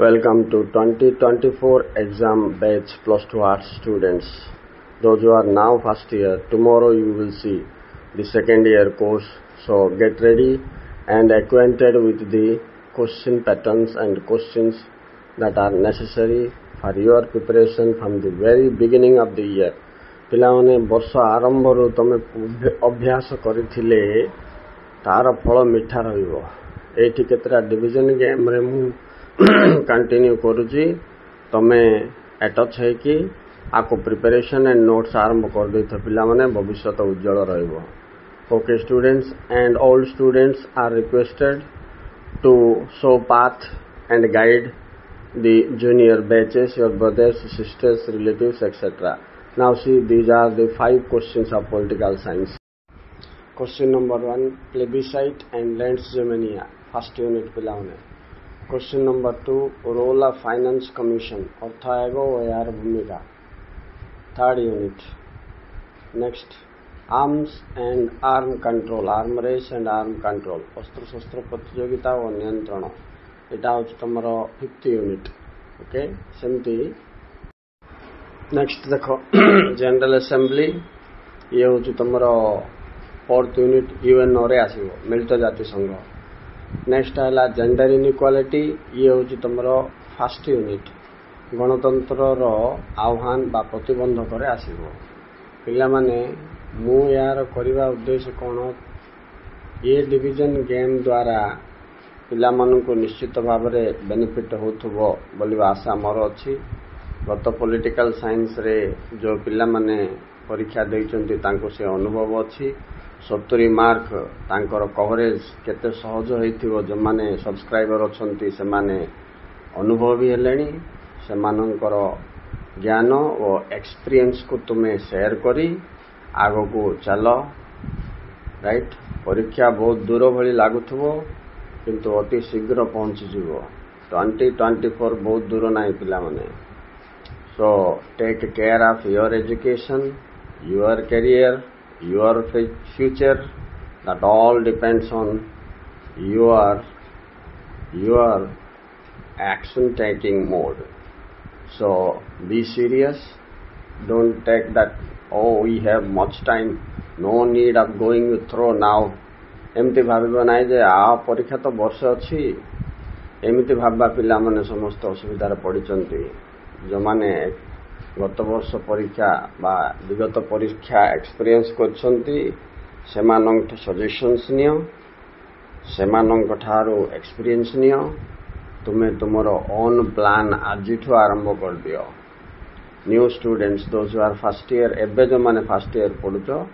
Welcome to 2024 exam batch plus 2 arts students. Those who are now first year, tomorrow you will see the second year course. So get ready and acquainted with the question patterns and questions that are necessary for your preparation from the very beginning of the year. ପିଲାମାନେ ବର୍ଷ ଆରମ୍ଭରୁ ତମେ ଅଭ୍ୟାସ କରିଥିଲେ ତାର ଫଳ ମିଠା ରହିବ। ଏଇଠି କେତେଟା ଡିଭିଜନ ଗେମ୍ରେ ମୁଁ कंटिन्यू करुची तमे एटच है आपको प्रिपरेशन एंड नोट्स आरंभ कर दे पिला माने भविष्य उज्जवल रहिबो। Okay students and all students are requested to show path and guide the junior batches, your brothers, sisters, relatives, etc. Now see, these are the 5 questions of political science. Question number 1, plebiscite and lands germania, first unit पिलाने। Question number 2, role of finance commission, अर्थ आयोग व यार भूमिका, third unit. Next, arms and arm control, arm race and arm control, अस्त्र शस्त्र प्रतियोगिता व नियंत्रण, एटा हूँ तुम 5th यूनिट। ओके सेमती नेक्स्ट देखो जनरल असेंबली, ये हूँ तुम 4th यूनिट, यूएनओ रे आसो मिलित जाति संघ। नेक्स्ट है जेंडर इनइक्वालिटी, ये हूँ तुम 1st यूनिट, गणतंत्र आह्वान बा प्रतिबंधक आसो। पिला माने मु यार करवा उद्देश्य कौन, ये डिवीजन गेम द्वारा पिला मानू निश्चित भाव में बेनिफिट होथुबो बोली आशा मोर अच्छी। गत पॉलिटिकल साइंस रे जो पिला माने परीक्षा देइचंती तांको से अनुभव अच्छी। 70 मार्क तांकर कवरेज केते सहज होइथिबो, जो माने सब्सक्राइबर अछंती से माने अनुभवी हेलेनी, से मानकर ज्ञान और एक्सपीरियंस को तुम्हें शेयर करी आगो को चलो। राइट, परीक्षा बहुत दूर भली लागुथुबो किंतु अति शीघ्र पहुंची जीवो। 2024 बहुत दूर नहीं पिला माने। So take care of your education, your career, your future, that all depends on your action taking mode. So be serious, don't take that, oh we have much time, no need of going through now, एमती भाव ना जे आ परीक्षा तो वर्ष अच्छी, एमती भाबा पिला माने समस्त असुविधार पड़िचंती। जो माने गत वर्ष परीक्षा बा विगत परीक्षा एक्सपीरियंस करछंती सेमानंक सजेशंस नियो, सेमानंक ठारो एक्सपीरियंस नियो, तुमे तुमर ओन प्लान आजिठु आरंभ कर दियो। New students, those who are first year, एबे जो माने फर्स्ट ईयर पढुचो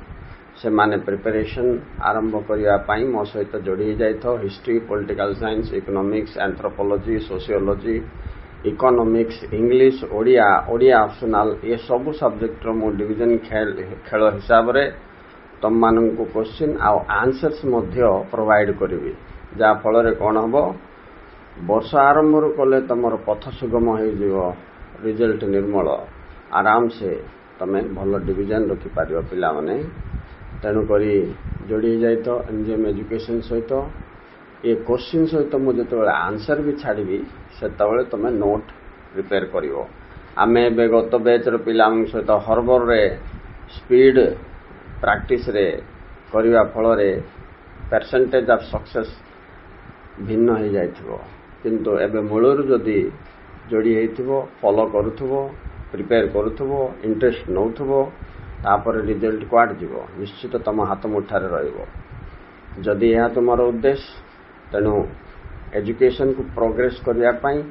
से माने प्रिपरेशन आरंभ करिया पाई मो सहित जोड़ी जाइथो। History, political science, economics, anthropology, sociology, economics, English, Odia optional, ये सब सब्जेक्ट रो मो डिवीजन खेल हिसाब रे तुम मानन को क्वेश्चन आ आंसर्स मध्य प्रोवाइड करिवि, जा फल रे कोन हबो वर्ष आरंभ रो कले तमर पथ सुगम हो जिवो, रिजल्ट निर्मल, आराम से तमे भल डिवीजन रखि पारियो पिला माने। तेणु करी जोड़ी जाए तो एनजीएम एजुकेशन सहित ये क्वेश्चन सहित मुझे जो आंसर भी छाड़ी से तुम नोट प्रिपेयर करिवो। आमे बे गत बैच रो पिला सहित हर्बर रे स्पीड प्रैक्टिस रे करिवा फल रे परसेंटेज ऑफ सक्सेस भिन्न हो जाइथिबो, किंतु एबे मूलर जदि जोड़ी हेइथिबो, फॉलो करूथबो, प्रिपेयर करूथबो, इंटरेस्ट नौथबो, तापर रिजल्ट क्वाड जीवो, निश्चित तुम हाथ मुठारे रहिबो। जदि यह तुमर उद्देश्य, तेणु एजुकेशन को प्रोग्रेस करिया पाई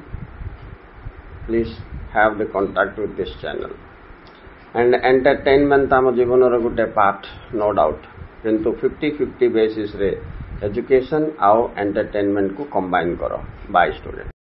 please have the contact with this channel. And entertainment आम जीवन रो गुटे पार्ट, नो डाउट, किंतु 50-50 बेसिस रे एजुकेशन आउ एंटरटेनमेंट को कंबाइन करो। Bye student.